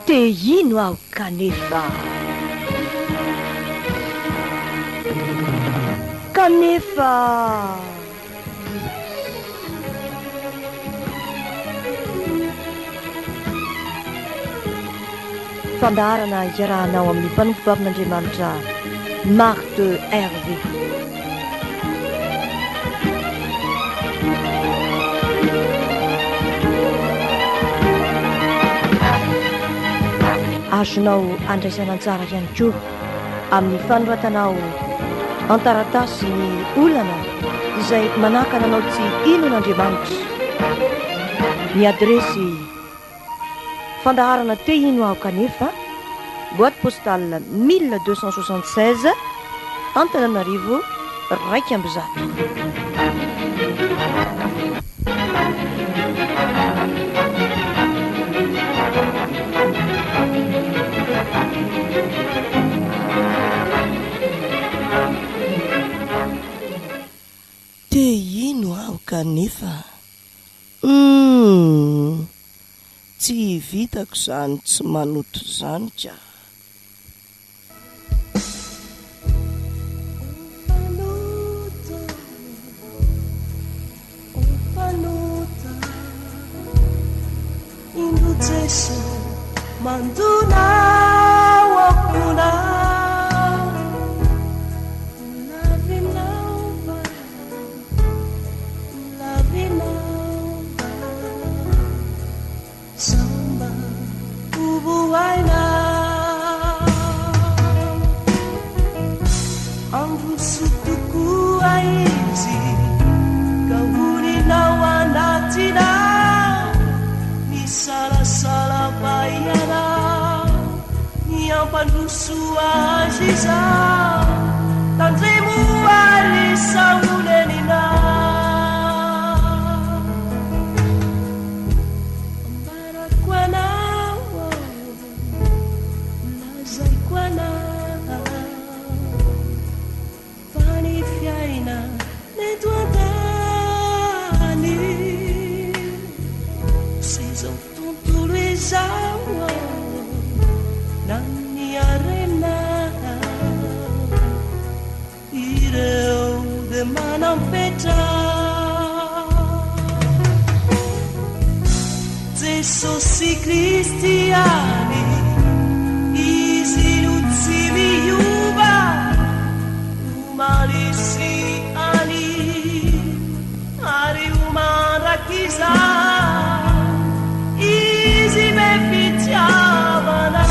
Te hino aho kanefa. Kanefa fandaharana iarahanao amin'ny mpanompovavin'Andriamanitra Marthe Hervée. Azonao andraisana tsara ihany koa amin'ny fanoratanao antaratasy ny olana izay manakana anao tsy inon'Andriamanitra. Ny adresy fandaharana te hino aho kanefa, boîte postale 1276, Antananarivo, Raikambizato. Te hino aho kanefa. Tsy vitako zany tsy manota zany ka. Indo Jesu manduna wakuna Pandusua sisa tantrimu alisa unenina ambarat kwana lazai kwana fani fiaina netuatani season tuntuliza arena ireu de manampeta Jesus Cristiani isinuzimi yuba umalisi ani ari umarakiza isi befitiavana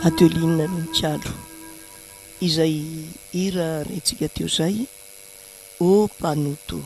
Adeline Mikialo izay hira rentsika teo zay o mpanoto.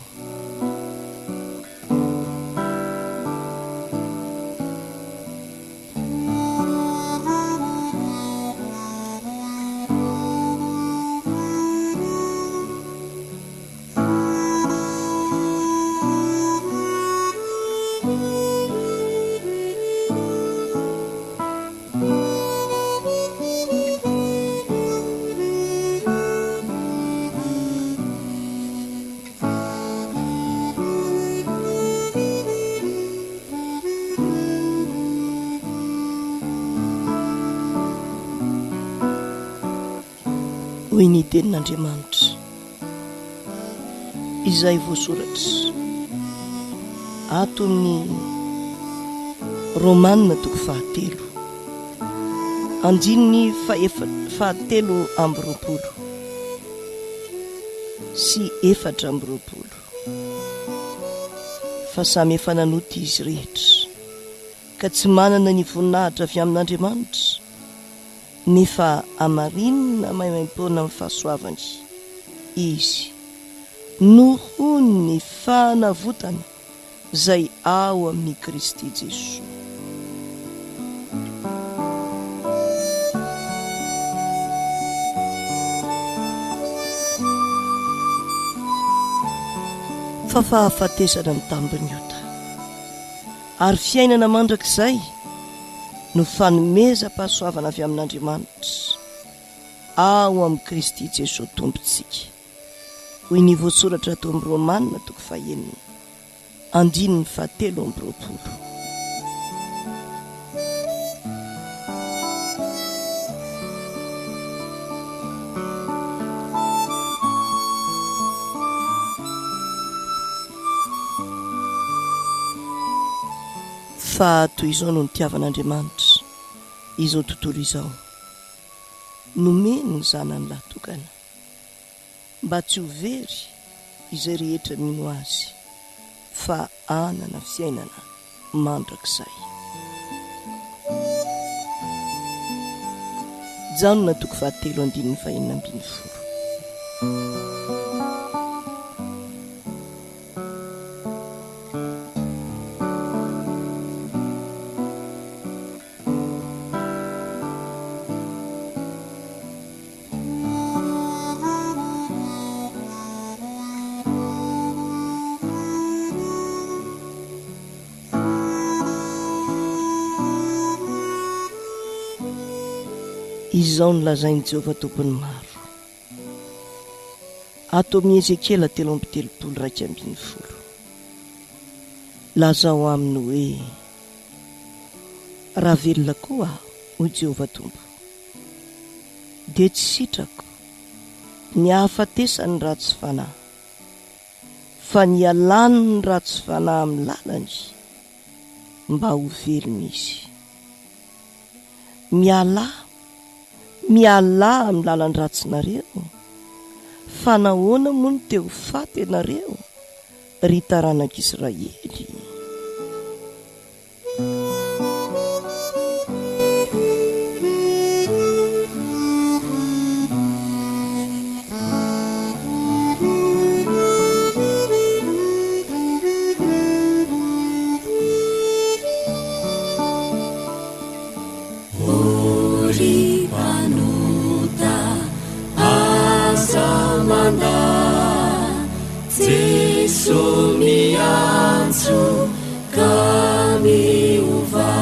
Hoy ny tenin'Andriamanitra izay voasoratra ato amin'ny Romanina toko 7 andininy 7:20 sy 4:20 fa samy efa nanota izy rehetra ka tsy manana ny voninahitra avy amin'Andriamanitra nefa amarinina maimaimpona amin'ny fahasoavany izy noho ny fanavotana izay ao amin'ny Kristy Jesosy. Fa fahafatesana ny tambiny ota ary fiainana mandrakizay no fanomeza-pahasoavana avy amin'Andriamanitra ao amin'ny Kristy Jesosy tompontsika. Hoy ny voasoratra ato amin'ny Romanina toko 9 andininy 7:20. Fa toy izao no nitiavan'Andriamanitra izao tontolo izao, nomeny ny zanany lahatokana mba tsy ho very izay rehetra mino azy fa anana fiainana mandrakizay. Janona toko 7 andininy 4:20. Izao ny lazain'i Jehovah tompony maro ato amin'ny Ezekiela 3:30. Lazao aminy hoe raha velona koa ho Jehovah tompo dia tsy sitrako ny hahafatesany ratsy fanahy fa ny alany ny ratsy fanahy amin'ny lalany mba ho velona izy. Miala amin'ny lalany ratsinareo fa nahoana moa ny teo faty ianareo ry taranak'Israely. Somianzu kami uva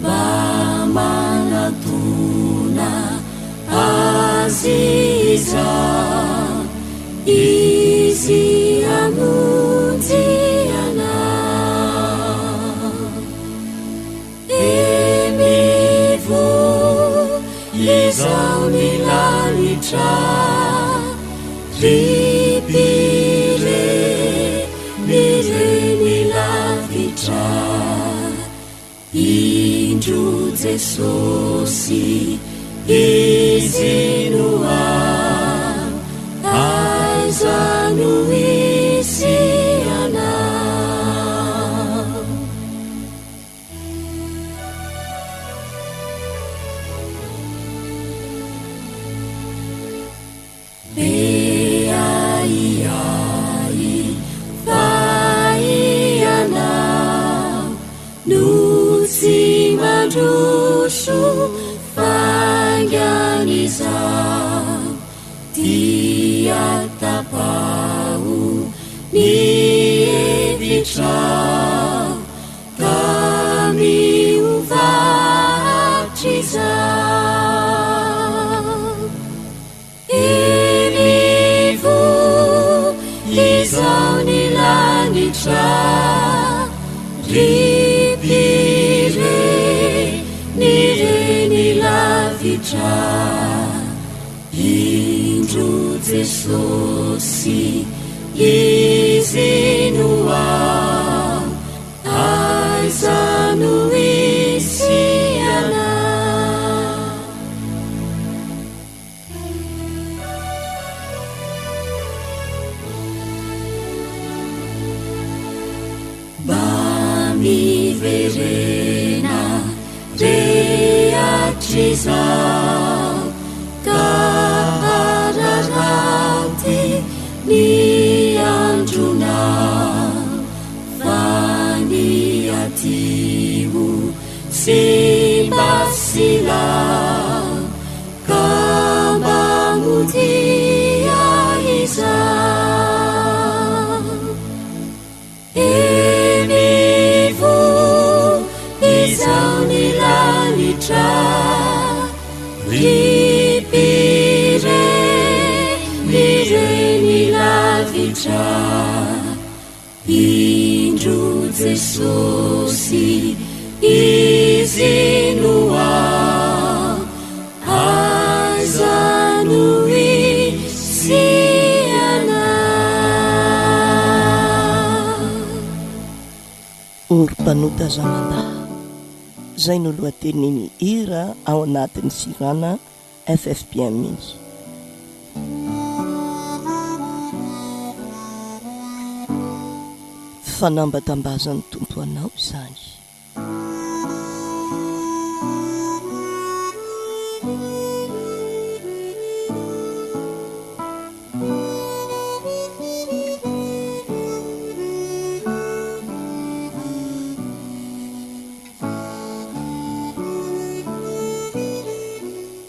mama tuna aziza isi amunziana emivu izau nilalitra Indru Jesusi izinua aizanu isiana izao ny lanitra ripire ny reny lavitra indro Jesosy izy no aiza no isiana miverena rehatrizao ka araraty ny andronao fa ny atio sy masilao ka mamotia izao izao ny lanitra ripire ny reny lavitra indro Jesosy izy no aiza no isiana orom-panota zamandaha zay no lohateniny hira ao anatin'ny sirana FFPM iny. Fanambatambazan'ny tompo anao izany.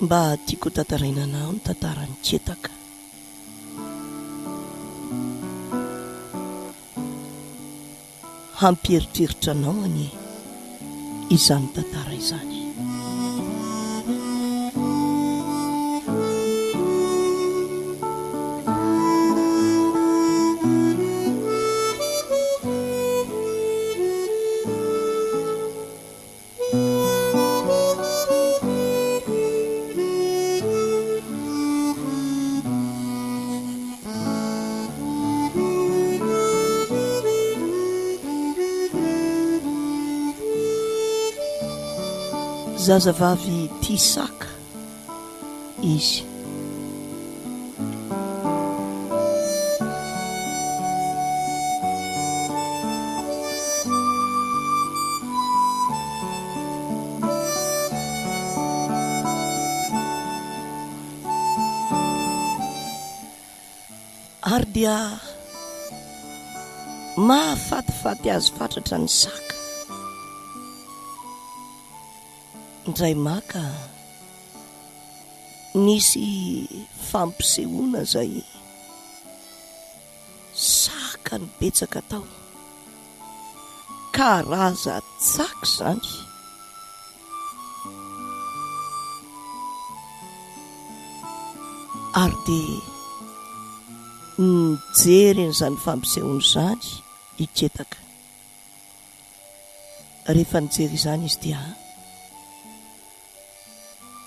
Mba tiako tantarainanao ny tantarany ketaka. Hampieritreritra anao any izany tantara izany. Zazavavy tia saka izy. Ary dia mahafatifaty azy fatratra ny saka. Ndray maka nisy fampisehoana zay saka ny betsaka tao, karaza tsaka zany. Ary dia nijery n'izany fampisehoana zany iketaka. Rehefa nijery izany izy dia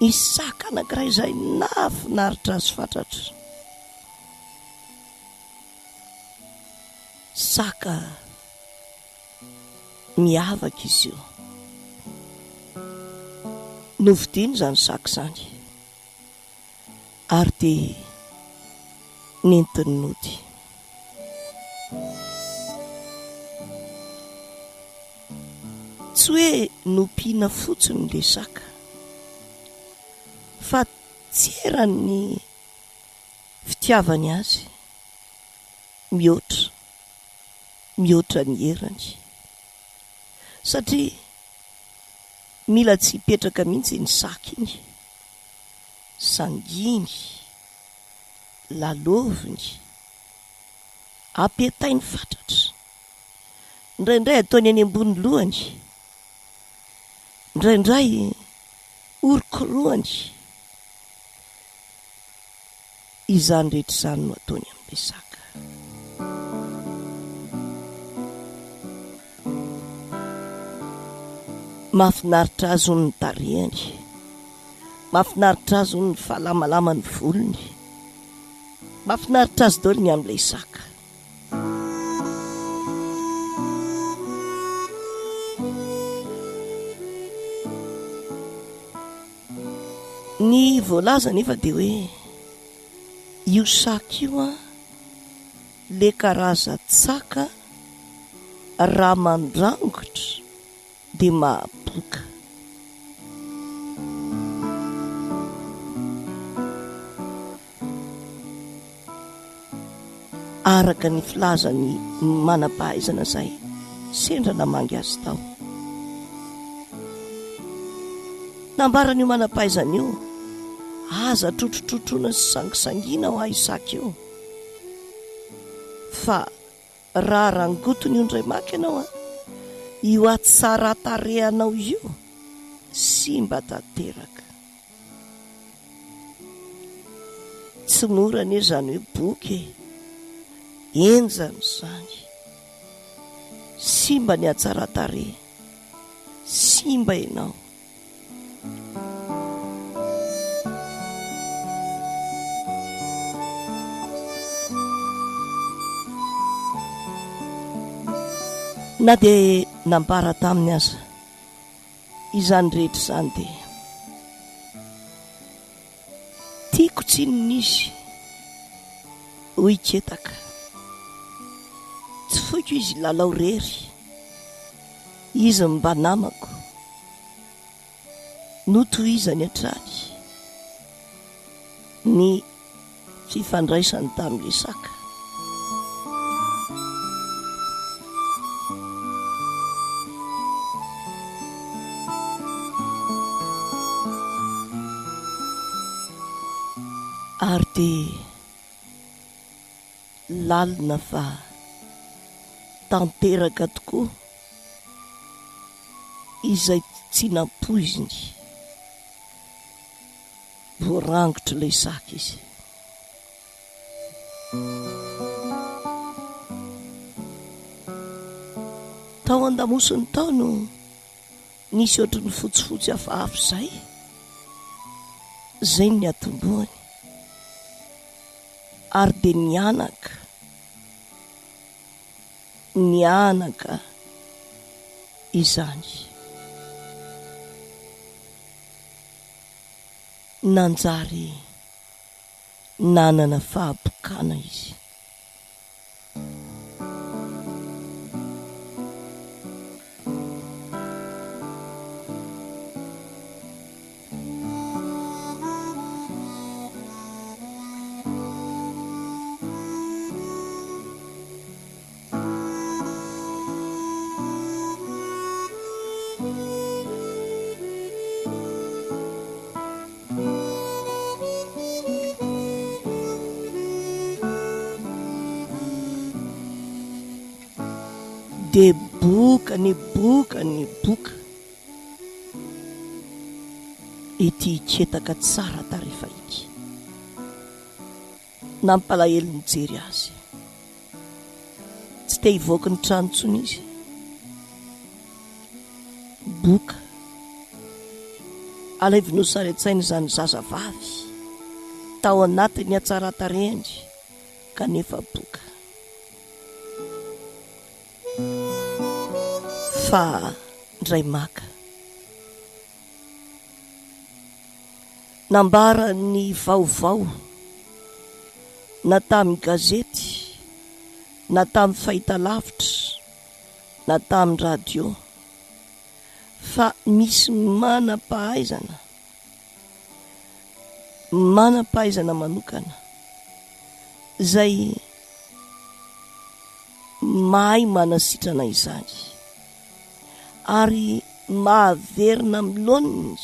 isaka anankiray izay nafinaritra azy fatratra. Saka miavaka izy io. Novidiany izany saka izany. Ary dia nentiny nody. Tsy hoe nompiana fotsiny ilay saka, fa tsy eran'ny fitiavany azy mihoatra ny herany, satria mila tsy hipetraka mihitsy ny saka iny, sanginy, laloviny, apetainy fatratra, indraindray ataony any ambony lohany, indraindray orokoroany. Izany rehetra izany no ataony amin'ilay saka. mahafinaritra azy ny tarehany, mahafinaritra azy ny fahalamalama ny volony, mahafinaritra azy daoly ny amin'ilay saka. Ny voalaza nefa dia hoe io saka io a le karaza tsaka raha mandrangotra dia mahaboka. Araka ny filazany manam-pahaizana izay sendra namangy azy tao. Nambaran'io manam-pahaizana io aza trotrotrotrona sy sangisangiana ho ahy saka io, fa raha rangotony io ndray maky ianao a, io atsara tarehanao io sy mba tanteraka. Tsy mora anie zany hoe boky enjany zany, simba ny atsara tareha, simba ianao. Na dia nambara taminy aza izany rehetra izany dia tiako tsinona izy ho iketaka, tsy foiko izy lalao rery, izy mba namako notohizany hatrany ny fifandraisany tamin'ilay saka. Ary dia lalina fa tanteraka tokoa izay tsy nampoiziny, voarangotra ilay saka izy. Tao an-damosiny tao no nisy ohatry ny fotsifotsy hafahafa izay, izay ny atombohany. Ary dia nianaka izany, nanjary nanana fahabokana izy. Dia boka ity iketaka tsara tarefa ity, nampalahelo nijery azy, tsy te hivoaka ny trano tsony izy. Boka alaivinosarentsainy izany zazavavy tao anatiny atsara tarehany, kanefa boka. Fa ndray maka nambara ny vaovao na tamin'ny gazety, na tamin'ny fahitalavitra, na tamin'ny radio, fa misy manam-pahaizana manokana izay mahay manasitrana izany, ary mahaverina miloniny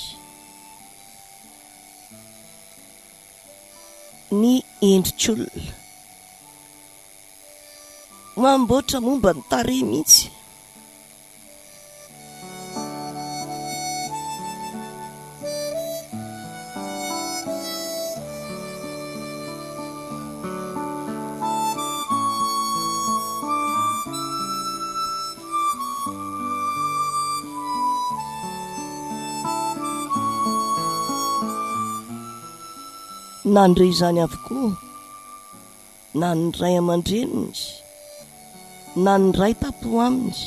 ny endritr'olona, mamboatra momba ny tarehy mihitsy. nandre izany avokoa na ny ray aman-dreniny na ny ray tapo aminy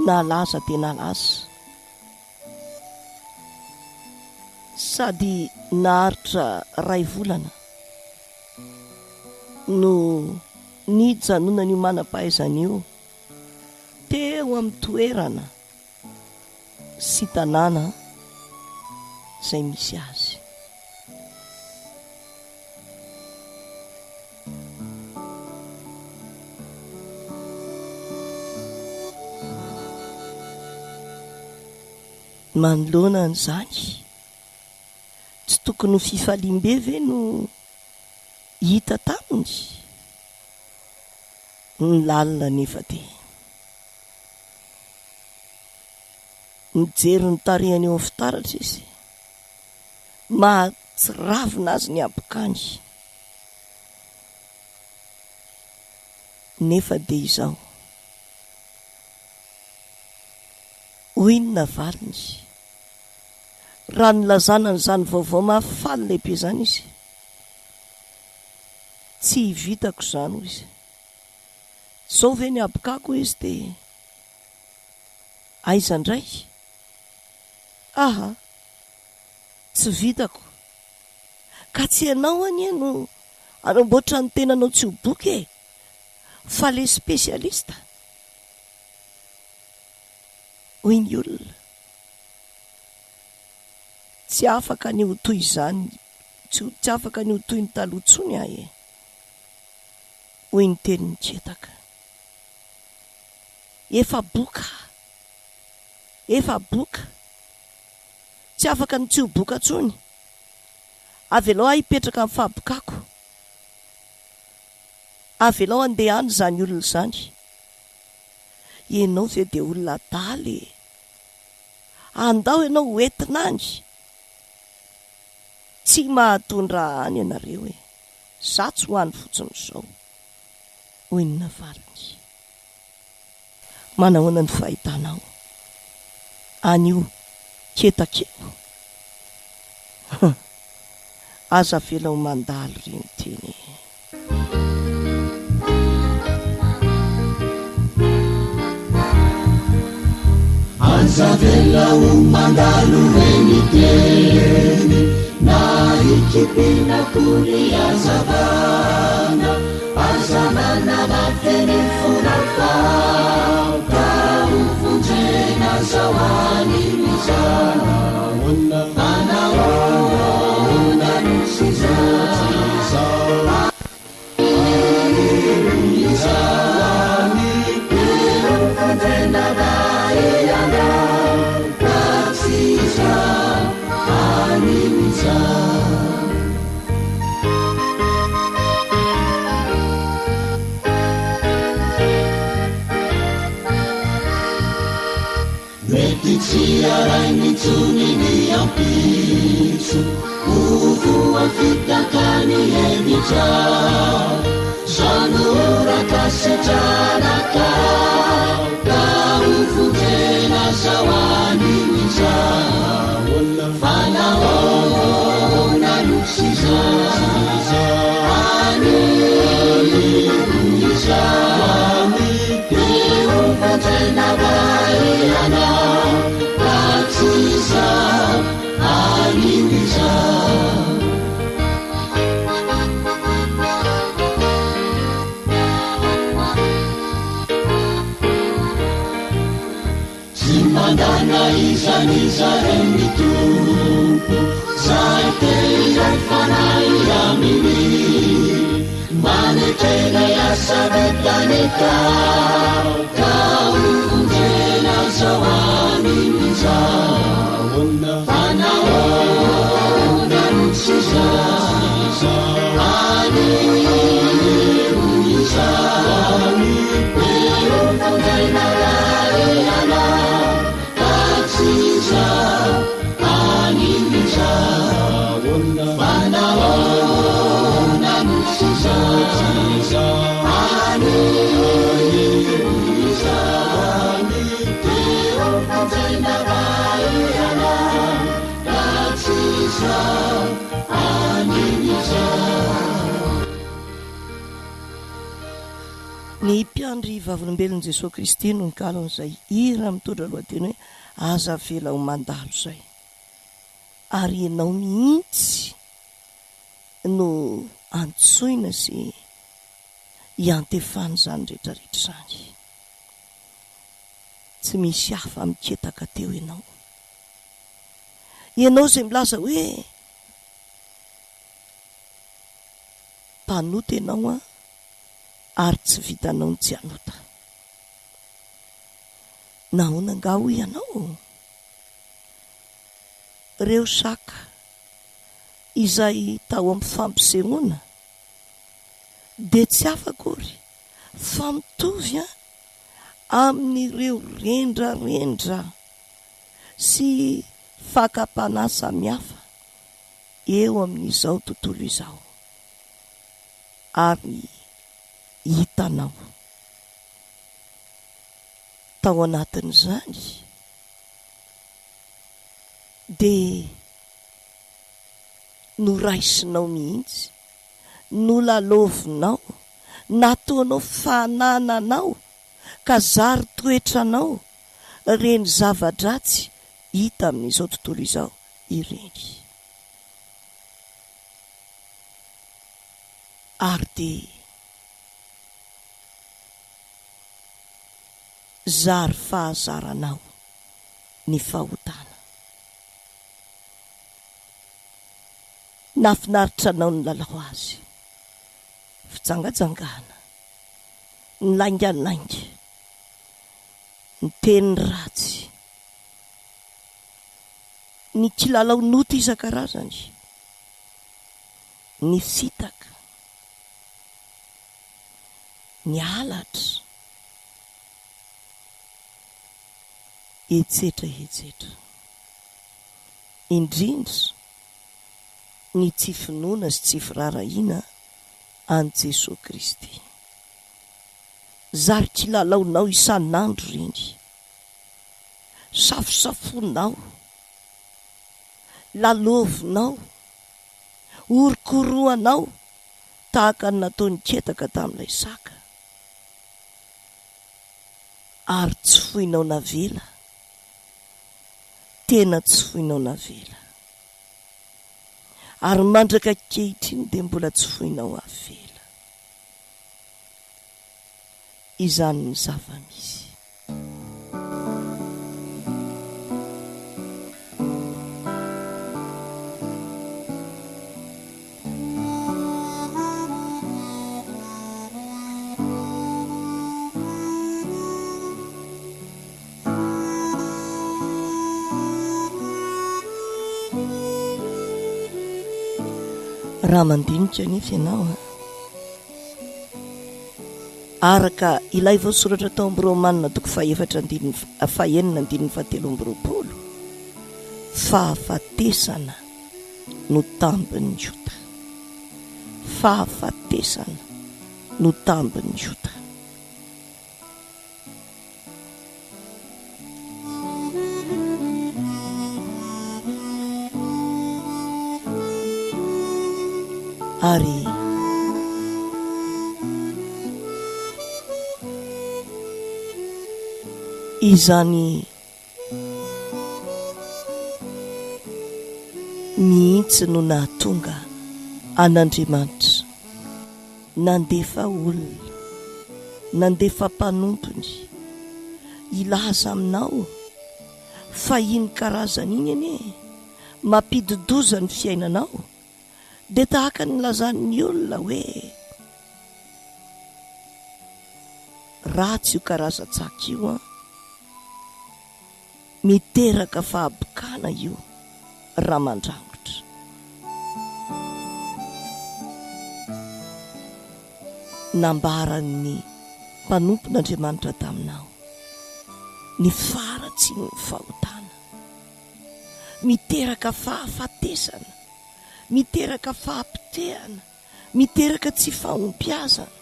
na laza dia nalaza sady naharitra ray volana no nijanonana io manam-pahaizana io teo amin'ny toerana sy tanàna izay misy azy. Manoloana an'izany tsy tokony ho fifalim-be ve no hita taminy ny lalina nefa dia mijery ny tarehany eo fitaratra izy mahatsiravina azy ny abokany nefa dia izao hoy ny navaliny raha nylazana n'izany vaovao mahafaly lehibe izany izy tsy vitako izany hoy izy sao ve ny abokako izy dia aiza indray aha tsy vitako ka tsy ianao anie no anamboatra ny tenanao tsy ho boky fa le spesialista hoy ny olona tsy afaka ny ho toy izany tsy afaka ny ho toy ny talohantsony ahy hoy ny teniny ketaka efa boka tsy afaka ny tsy ho boka tsony avy alao aho hipetraka amin'ny fahabokako avy alao andehany izany olona izany ianao ve dia olona daly andao ianao hoentinany tsy mahatondra any ianareo za tsy ho any fotsiny izao hoy ny navaliny. Manahoana ny fahitanao anio ketakeo aza vela ho mandalo reny teny aza vela ho mandalo reny teny na ikipina kuri azavana azamana mateny funafao ka uvunjena zawani mizana anaona nusizani mizani uvunjena daiana katsiza ani mizana Tiarainitsuni ni ampitso uvua fitakani evitra sanura kasetraraka ka uvunjena zawani miza fanaona nusiza ani miza uvunjena vaiana Katsiza animiza Simandana izaniza remitumpu Saiteira fanai amini Manetena ya sabetaneta Kau unjena zawani miza Fanaona nusiza Ani uiza Pero fundena raiana Katsiza Ani miza Fanaona nusiza Ani uiza ny mpiandry vavolombelon'i Jesosy Kristy no nikalon'izay ira mitondra lohateny hoe aza vela ho mandalo izay, ary ianao mihitsy no antsoina sy iantefany izany rehetrarehetra izany. Tsy misy hafa miketaka teo ianao izay milaza hoe mpanota ianao ary tsy vitanao ny tsy anota. Nahoana nga ho ianao? Reo saka izay tao amin'ny fampisehoana dia tsy afakory fa mitovy amin'ireo rendrarendra sy fakapanahy samihafa eo amin'izao tontolo izao. Ary hitanao tao anatin'izany dia noraisinao mihitsy, nolalovinao, nataonao fanananao ka zary toetranao reny zava-dratsy hita amin'izao tontolo izao ireny. Ary dia zary fahazaranao ny fahotana. Nafinaritra anao ny lalao azy, fitsangajangana, ny laingalainga, ny teny ratsy, ny kilalao nota isan-karazany, ny fitaka, ny halatra, etsetra etsetra, indrindra ny tsy finoana sy tsy firarahiana an' Jesosy Kristy. Zary kilalaonao isan'andro reny, safosafonao, lalovinao, orokoroanao tahaka ny nataony ketaka tamin'ilay saka, ary tsy foinao navela, tena tsy foinao navela, ary mandraka kehitriny dia mbola tsy foinao avela. Izany ny zava-misy. Raha mandinika nefa ianao araka ilay voasoratra tao amin'ny Romanina toko fahaenina andininy 17 fahafatesana no tambin'ny Jota, fahafatesana no tambin'ny Jota. Ary izany mihitsy no nahatonga an'Andriamanitra nandefa olona, nandefa mpanompony ilaza aminao fa iny karazany iny anie mampidodoza ny fiainanao, dia tahaka ny lazan'ny olona hoe ratsy io karazan-tsaka io miteraka fahabokana io raha mandrangotra. Nambaran'ny mpanompon'Andriamanitra taminao ny faratsy ny fahotana, miteraka fahafatesana, miteraka fahampitehana, miteraka tsy fahompiazana,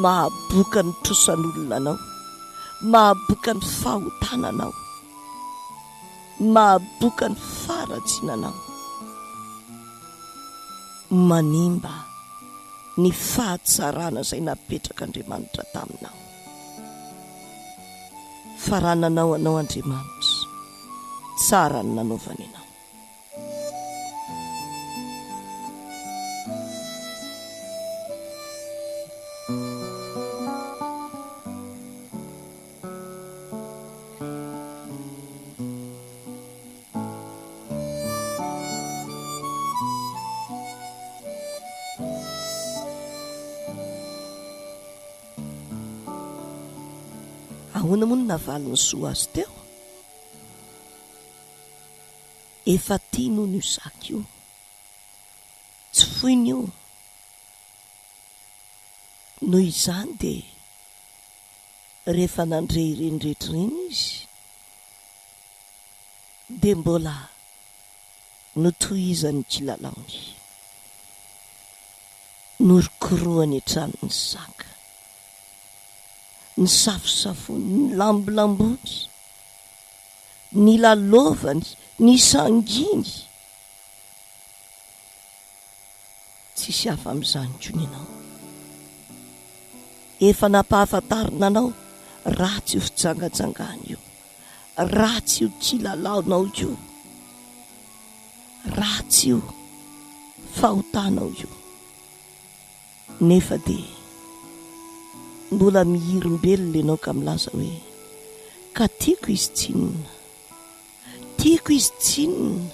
mahaboka ny trosan'olona anao, mahaboka ny fahotananao, mahaboka ny faratsinanao, manimba ny fahatsarana izay napetrakaandriamanitra taminao. Fa raha nanao anao Andriamanitra, tsara ny nanaovany anao. Ahoana moa ny navaly ny soa azy teo? Efa tia noho ny zaka io, tsy foiny io. Noho izany dia rehefa nandre ireny rehetra ireny izy, dia mbola notohizany kilalaony, norokorohany hatramin'ny zaka, ny safosafony, ny lambolambony, ny lalovany, ny sanginy. Tsisy hafa amin'izany koa ianao. Efa nampahafantarina anao ratsy io fitsangajangana io, ratsy io kilalaonao io, ratsy io fahotanao io. Nefa dia mbola mihirimbelona ianao ka milaza hoe ka tiako izy tsinona, tiako izy tsinona,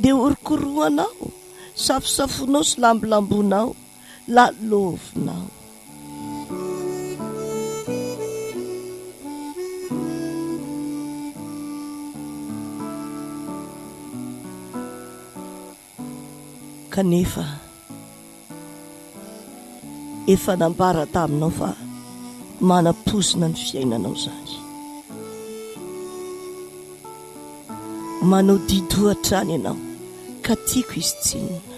dia orokoroanao, safosafonao sy lambolambonao, lalovinao. Kanefa efa nambara taminao fa manam-pozina ny fiainanao izany, manao didohatra any ianao, ka tiako izy tsinona.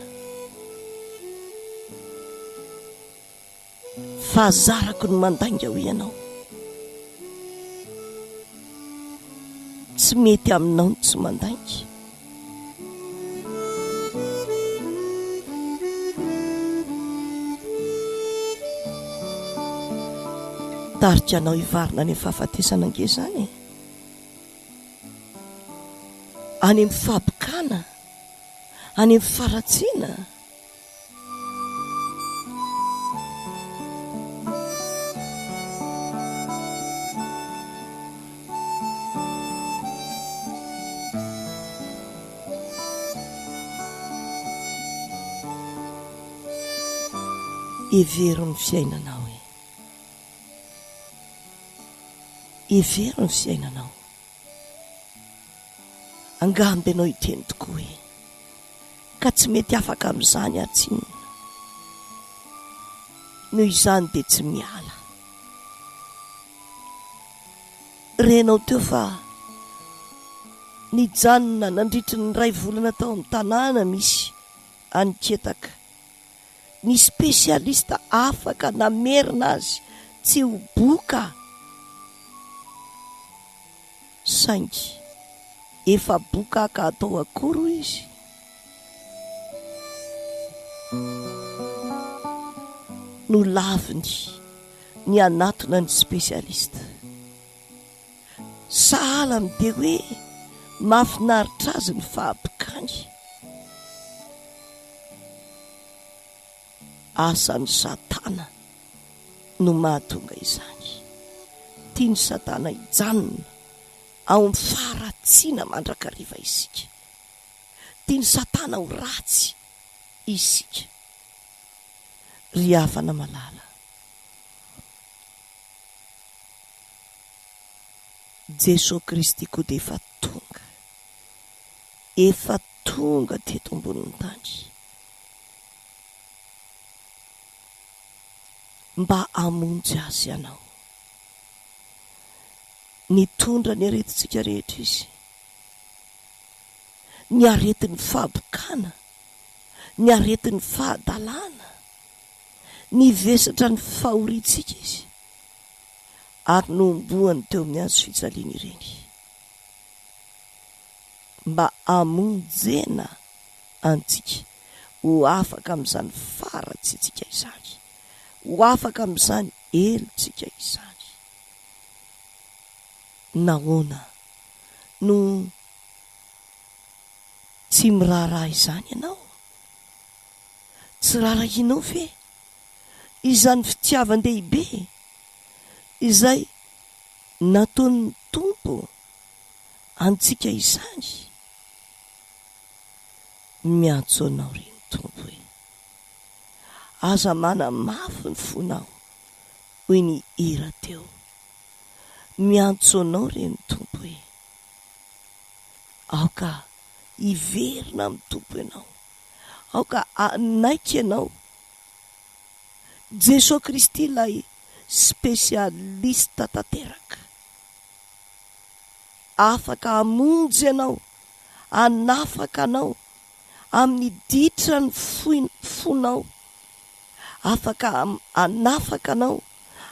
Fa azarako ny mandainga ho ianao, tsy mety aminao ny tsy mandainga. Tarika anao hivarina any amin'ny fahafatesana angezany, any amin'ny fabokana, any amin'ny faratsiana. Evero ny fiainanao, evero ny fiainanao. Angamby ianao hiteny tokoa hoe ka tsy mety afaka amin'izany atsinona. Noho izany dia tsy miala. Renao teo fa nijanona nandritry ny 2 volana tao amin'ny tanàna misy aniketaka, ny spesialista afaka namerina azy tsy ho boka, saingy efa boka ka atao akoro izy. No laviny ny anatona ny spesialista. Sahala dia hoe mahafinaritra azy ny fahabokany. Asan'ny Satana no mahatonga izany. Tiany Satana hijanona ao amin'ny faratsiana mandrakariva isika. Tiany Satana ho ratsy isika. Ry havana malala, Jesosy Kristy koa dia efa tonga teto ambonin'ny tany mba hamonjy azy ianao. Nitondra ny aretintsika rehetra izy, ny aretin'ny fahabokana, ny aretin'ny fahadalana, ny vesatra ny fahoritsika izy, ary nomboany teo amin'ny azo fijaliana ireny, mba hamonjena antsika ho afaka amin'izany faratsy tsika izany, ho afaka amin'izany elontsika izany. Nahoana no tsy miraharaha izany ianao? Tsy rarahinao ve izany fitiavan-dehibe izay nataon'ny tompo antsika izany? Miantso anao reny tompo hoe aza mana mafy ny fonao, hoy ny hira teo. Miantso anao reny tompo hoe aoka hiverina amin'ny tompo ianao, aoka anaika ianao. Jesosy Kristy ilay spesialista tanteraka, afaka hamonjy ianao, hanafaka anao amin'ny ditra ny fonao, afaka hanafaka anao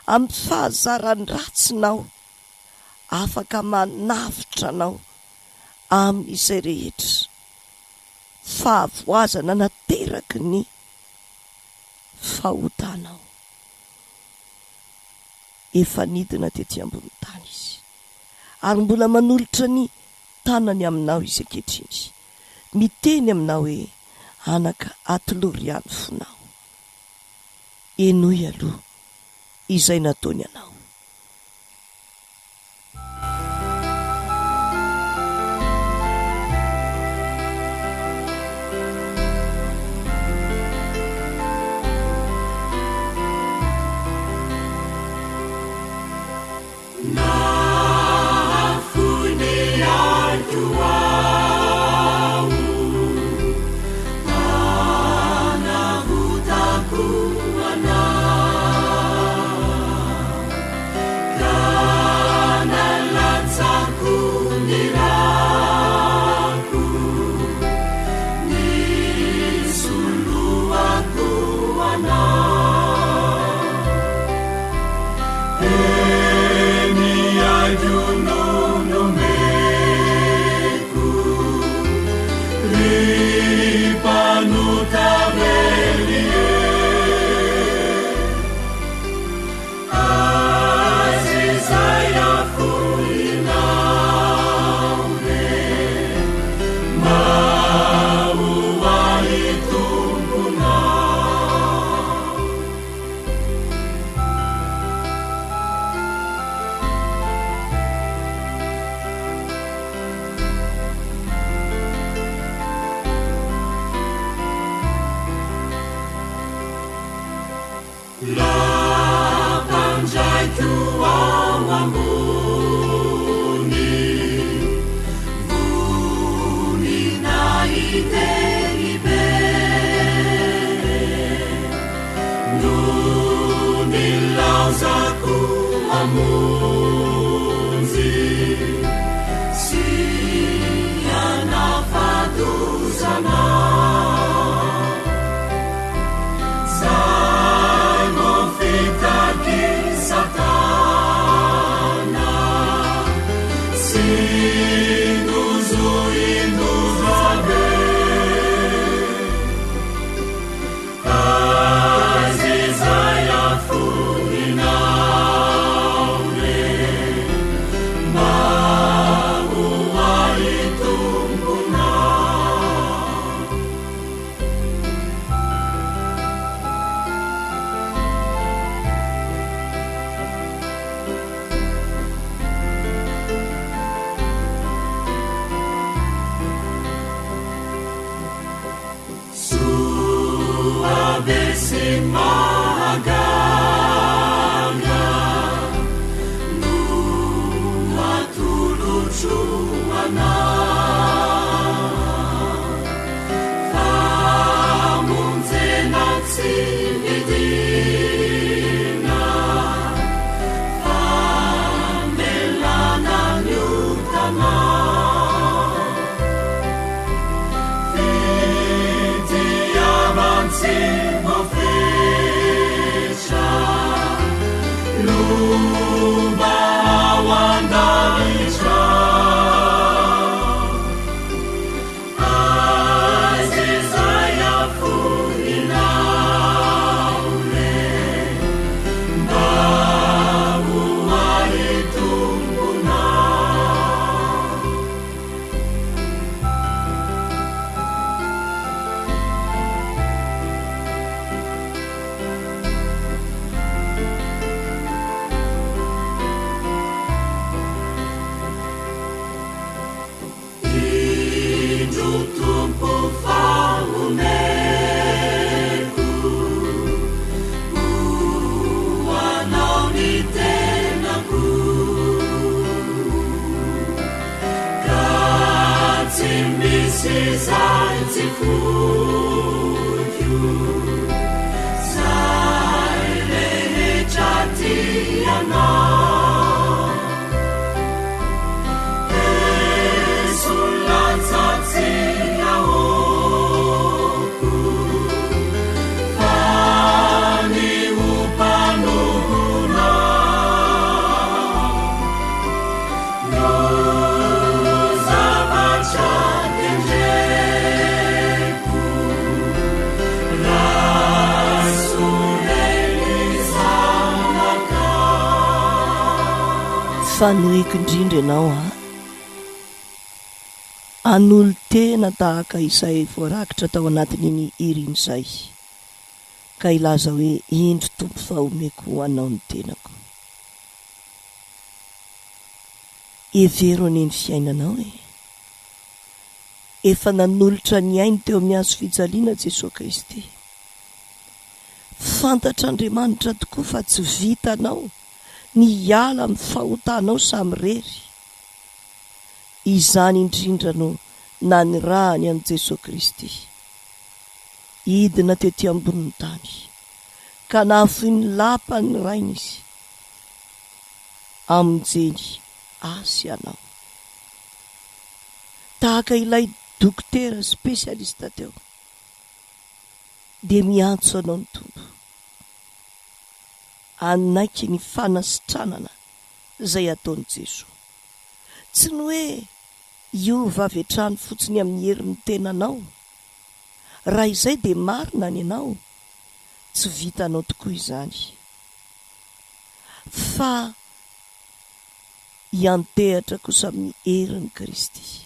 amin'ny fahazarany ratsinao, afaka manavitra anao amin'izay rehetra fahavoazana nateraky ny fahotanao. Efa nidina tetỳ ambony tany izy, ary mbola manolotra ny tanany aminao izy ankehitriny, miteny aminao hoe anaka atoloriany fonao, enoy aloha izay nataony anao. Azizaya funina Fa noeko indrindra ianao an'olo tena tahaka izay voarakitra tao anatin'iny iriny izay ka ilaza hoe indro tompo fa omeko anao ny tenako. Evero aneny fiainanao efa nanolotra ny ainy teo amin'ny hazo fijaliana Jesosy Kristy. Fantatr'Andriamanitra tokoa fa tsy vitanao ny hiala amin'ny fahotanao samirery. Izany indrindra no nanirahany an' Jesosy Kristy hidina tety ambonin'ny tany ka nahafoy ny lapa ny rainy izy amonjeny asy anao. Tahaka ilay dokotera spesialista teo dia miantso anao ny tompo anaiky ny fanasitranana izay ataon'i Jesosy. Tsy ny hoe iova avy hatrany fotsiny amin'ny herin'ny tenanao. Raha izay dia marina ny ianao, tsy vitanao tokoa izany. Fa hiantehatra kosa amin'ny herin'i Kristy.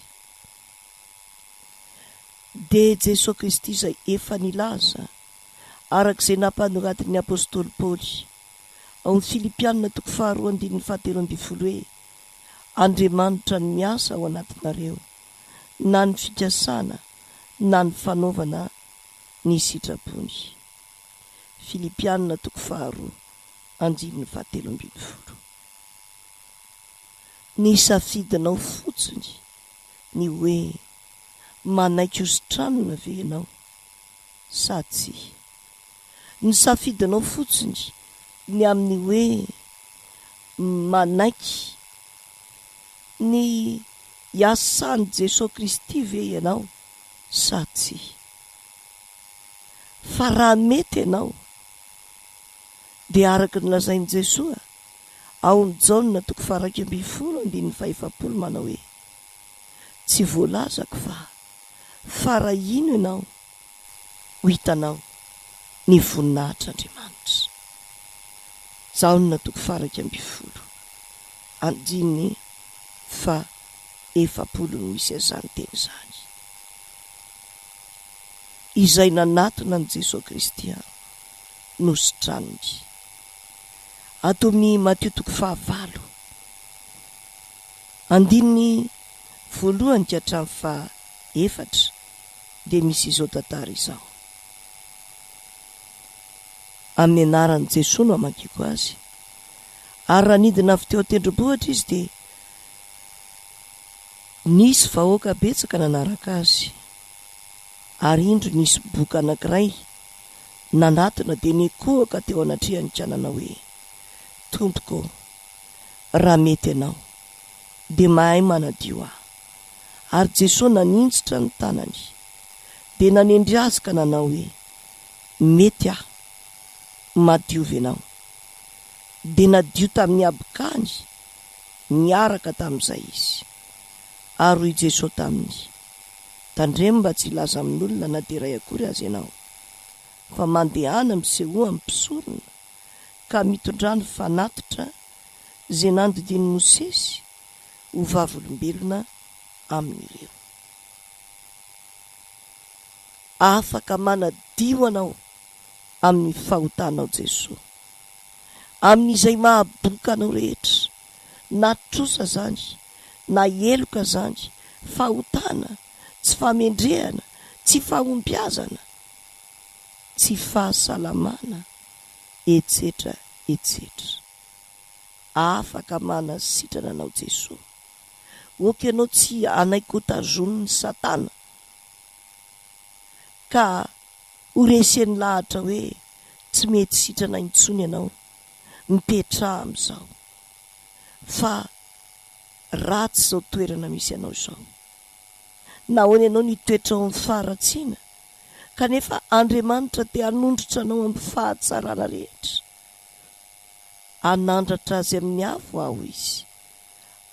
Dia Jesosy Kristy izay efa nilaza arak'izay nampanoratin'ny apôstôly Paoly ao amin'ny Filipianina 4:7 hoe Andriamanitra ny miasa ao anatinareo na ny fikasana na ny fanaovana ny sitrapony. Filipianina 4:7. Ny safidinao fotsiny ny hoe manaiky ositranona ve ianao sa tsy. Ny safidinao fotsiny ny amin'ny hoe manaiky ny hiasany Jesosy Kristy ve ianao sa tsy. Fa raha mety ianao dia araka ny lazain'i Jesosy ao amin'ny Jaona 2:15 manao hoe tsy voalazako fa raha ino ianao ho hitanao ny voninahitr'Andriamanitra. Jaona 2:15 no misy izany teny izany. Izay nanatona an' Jesosy Kristy nositraniny. Ato amin'ny Matteo 5:1-4 dia misy izao tantara izao. Amin'ny anaran'i Jesosy no amakiko azy. Ary raha nidina avy teo an-tendrombohitra izy dia nisy vahoaka betsaka nanaraka azy. Ary indro nisy boky anankiray nanatona dia nekohaka teo anatrehany kanana hoe Tompoko, raha mety ianao dia mahay manadio aho. Ary Jesosy naninjitra ny tanany dia nanendry azy ka nanao hoe mety aho, madiovy ianao. Dia nadio tamin'ny abokany niaraka tamin'izay izy. Ary hoy Jesosy taminy, tandremo mba tsy ilaza amin'olona na dia iray akory azy ianao, fa mandehana misehoa amin'ny mpisorona ka mitondrany fanatitra izay nandodin'i Mosesy ho vavolombelona amin'ireo. Afaka manadio anao amin'ny fahotanao Jesosy, amin'izay mahaboka anao rehetra, na trosa zany na eloka zany, fahotana, tsy famendrehana, tsy fahombiazana, tsy fahasalamana, etc. Afaka manasitrana anao Jesosy. Oka ianao tsy anaikotazon'ny Satana ka horesen'ny lahatra hoe tsy mety sitrana intsony ianao mipetra amin'izao fa ratsy zao toerana misy ianao izao. Nahoana ianao nitoetra ao amin'ny faharatsiana kanefa Andriamanitra te hanondrotra anao amin'ny fahatsarana rehetra. Anandratra azy amin'ny afo aho izy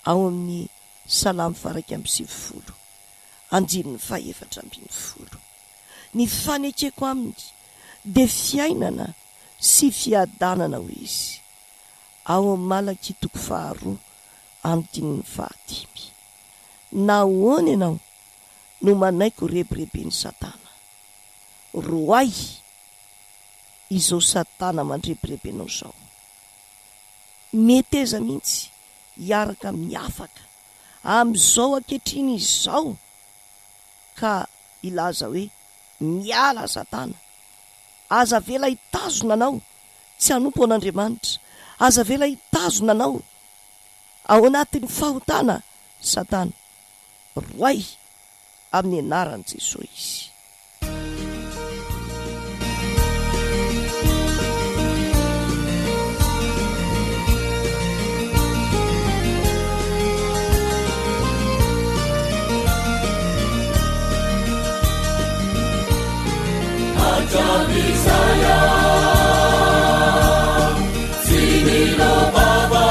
ao amin'ny Salamy 1:20 andininy 4:20. Ny fanekeko aminy dia fiainana sy fiadanana ho izy ao amin'ny Malaki 2:2. Nahoana ianao no manaiko rebirebeny Satana? Roay izao Satana mandrebirebenao izao. Mety aiza mihitsy hiaraka miafaka amin'izao ankehitriny izao ka ilaza hoe miala Satana. Aza vela hitazona anao tsy hanompo an'Andriamanitra. Aza vela hitazona anao ao anatin'ny fahotana Satana. Roay amin'ny anaran'i Jesosy izy. Saya sini lo baba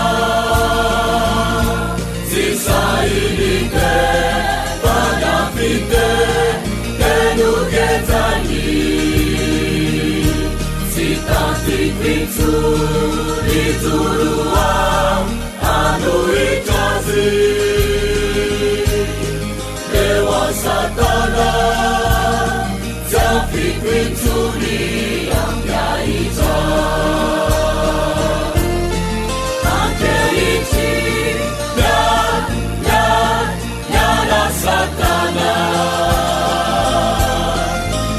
sisa ini ke banyak fite tenu ketani sita tikritu diturua anu ikazi dewa Satana Victory yang gaita Angelici la Satana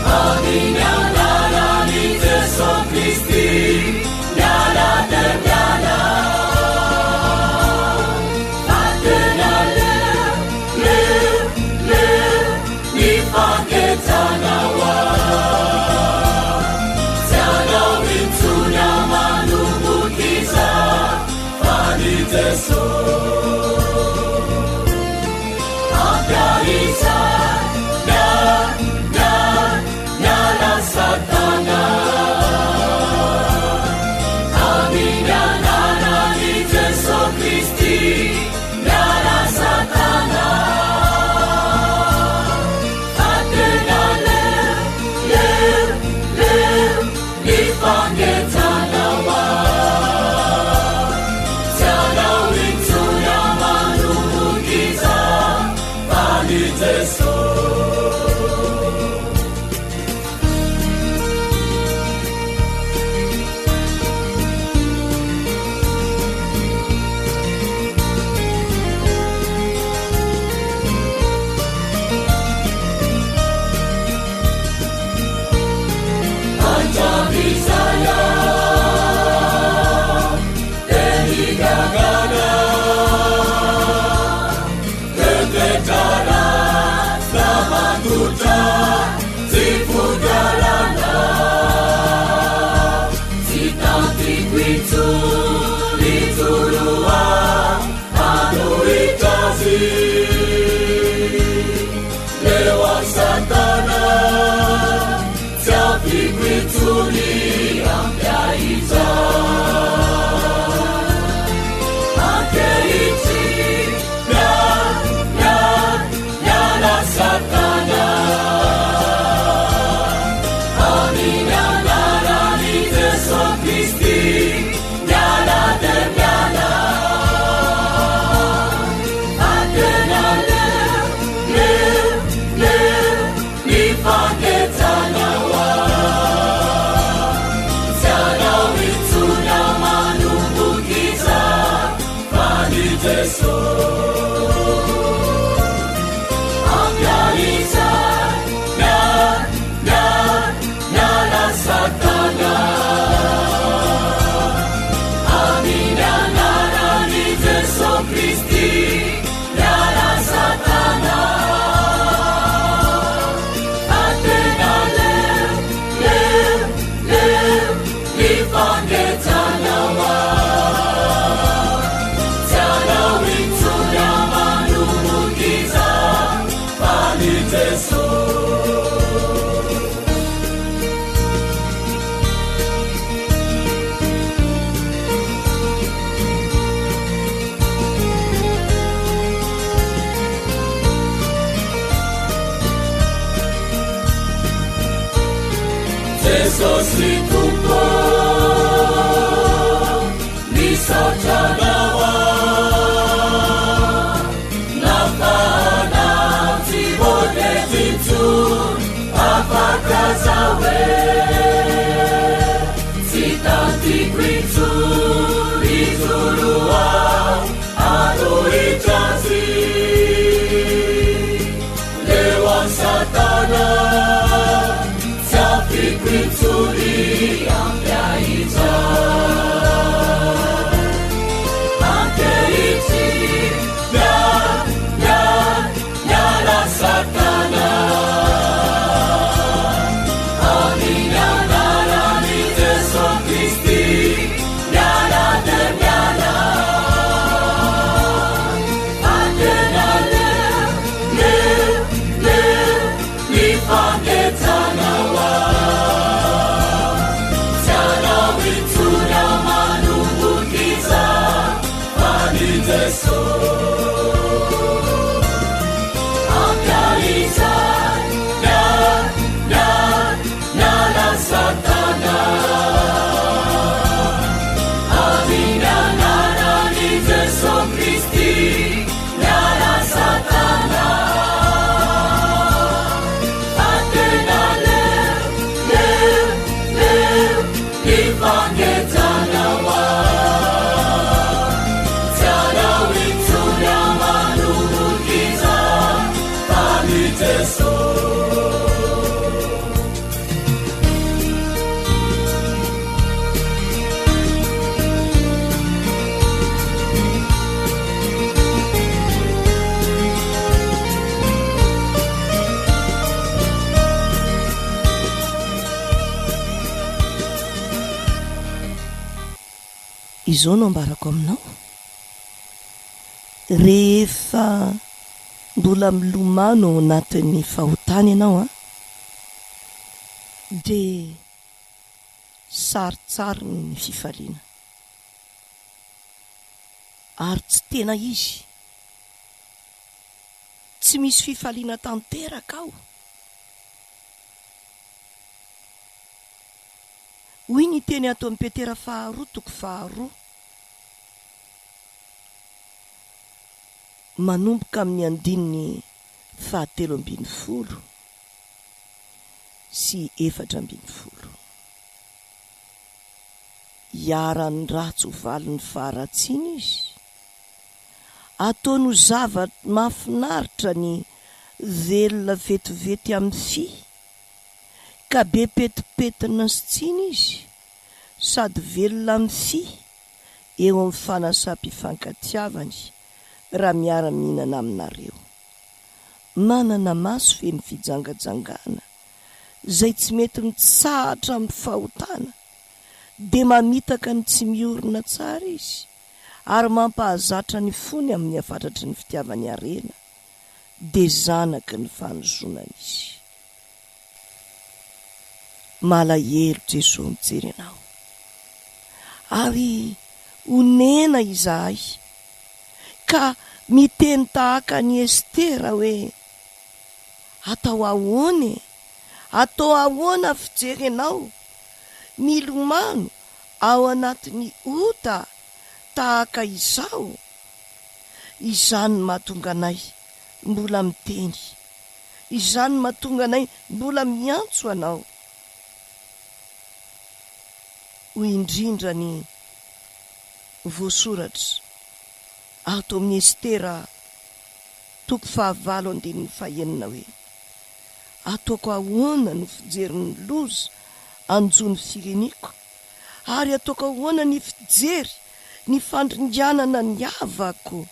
Aminya la ni Jesu Kristi la ternyata Atena le ni paketana wa Jesu Angelica la Satana Aminya la ni Jesu Kristi la Satana Atena le ni paketana wa jesosy tompo misaotranaoa nafana tsy votetinso afakazaoe tsy tantikoitso izoroa alohitrazy leoan satana tsy afikitsony ampiaiza ankeitsy miala satana aminy anarany Jesu Kristy miala de miala antena leo nifangetsana wa sianawitsunya manumbukiza ani Jesu ampiaiza nyala satana aminy anarany Jesu Kristy nyala satana antena leo nifangetsana wa sianawitsunya manumbukiza ani Jesu izao no ambarako aminao rehefa mbola milomano ao anatin'ny fahotany ianao a de saritsary ny fifaliana ary tsy tena izy tsy misy fifaliana tanteraka ao hoy ny teny ato amin'ny Petera 2:2 manomboka amin'ny andininy 7:10 sy 4:10 iarany ratsy ho valiny faharatsiana izy ataony ho zavatra mahafinaritra ny velona vetivety amin'ny fi ka be petipetina sy tsiny izy sady velona amin'ny fi eo amin'ny fanasam-pifankatiavany raha miara-mihinana aminareo manana maso feno fijangajangana zay tsy mety mitsahatra amin'ny fahotana de mamitaka ny tsy miorina tsara izy ary mampahazatra ny fony amin'ny afatatry ny fitiavany arena de zanaky ny fanozonana izy malahelo Jesu mijery anao ary onena izahay ka miteny tahaka ny Estera hoe atao ahoana fijery anao milomano ao anatin'ny ota tahaka izao izany mahatonga anay mbola miteny izany mahatonga anay mbola miantso anao ho indrindra ny voasoratra ato amin'ny Estera 5:9 hoe ataoko ahoana no fijeriny loza anjony fireneko ary ataoko ahoana ny fijery ny fandringanana ny havako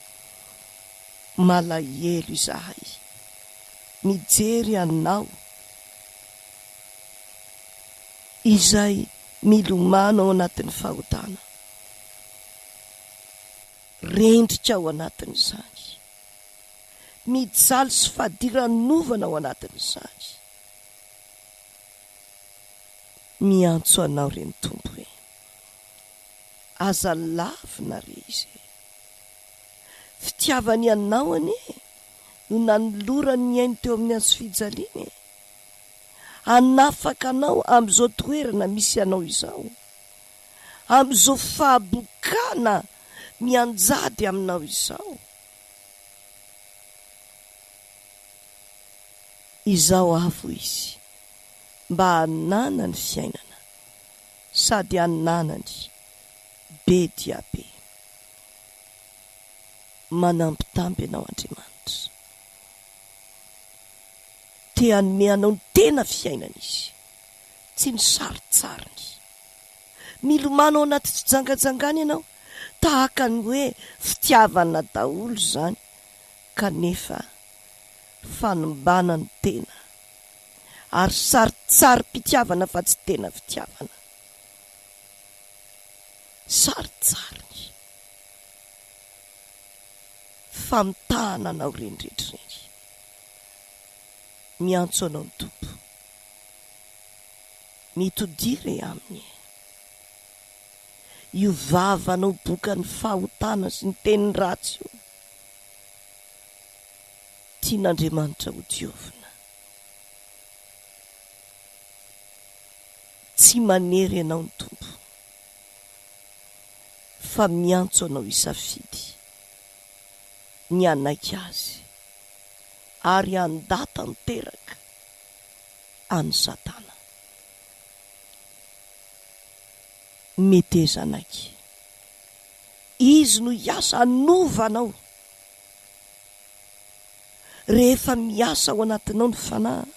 malahelo izahay mijery anao izay milomano ao anatin'ny fahotana rendrika ao anatin'izany mijaly sy fadirannovana ao anatin'izany miantso anao reny tompo hoe aza lavina re izy fitiavany anao ane no nanolorany ny ainy teo amin'ny azo fijaliana hanafaka anao amin'izao toerana misy anao izao, amin'izao fahabokana mianjady aminao izao. Izao avo izy mba hanana ny fiainana sady hananany be dia be. Manampitamby ianao Andriamanitra, te hanome anao ny tena fiainana izy, tsy ny saritsariny. Milomano ao anaty fijangajangana ianao tahaka ny hoe fitiavana daholo izany, kanefa fanombana ny tena ary saritsary-pitiavana fa tsy tena fitiavana, saritsariny. Famitahana anao renydretreny, miantso anao ny tompo, mitodire aminy. Io vavanao bokany fahotana sy ny teniny ratsy io, tian'Andriamanitra ho diovina. Tsy manery ianao ny tompo, fa miantso anao isafidy ny anaiky azy ary andata miteraka any Satana. Meteza anaiky, izy no hiasa hanovanao. Rehefa miasa ao anatinao ny fanahy,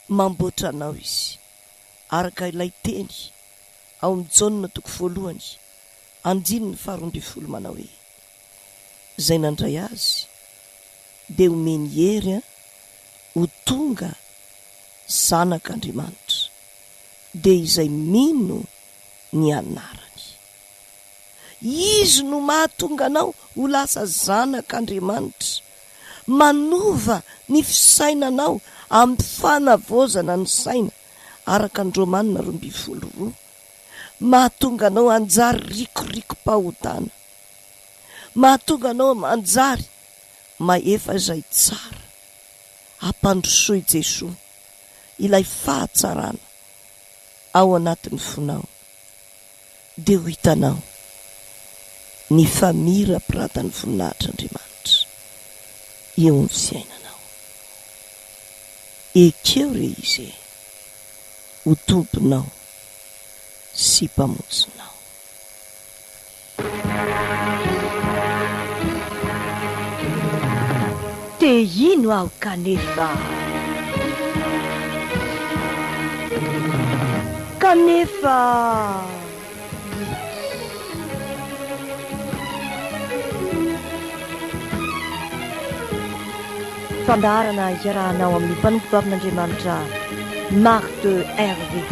mamboatra anao izy araka ilay teny ao amin'ny Jaonina 1:12 manao hoe: izay nandray azy dia omeny hery ho tonga zanak'Andriamanitra, dia izay mino ny anarany. Izy no mahatonga anao ho lasa zanak'Andriamanitra, manova ny fisainanao amin'ny fanavaozana ny saina araka ny Romanina 12:2, mahatonga anao anjary rikoriko-pahotana, mahatonga anao anjary maefa izay tsara, hampandrosoy Jesosy ilay fahatsarana ao anatin'ny fonao, dia ho hitanao ny famira-piratany voninahitr'Andriamanitra eo amin'ny fiainanao. Ekeo re izy ho tomponao sy mpamonjinao. Te hino aho kanefa, kanefa fandaharana iarahanao amin'ny mpanompovavin'Andriamanitra Marthe Hervée.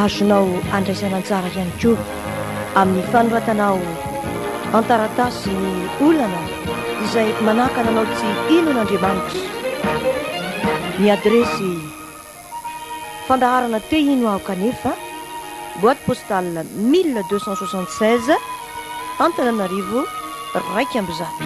Azonao andraisana tsara ihany koa amin'ny fanoratanao antaratasy ny olana izay manakana anao tsy inon'Andriamanitra. Ny adresy: fandaharana te hino aho kanefa, boîte postale 1276, Antananarivo 1 Ambizato.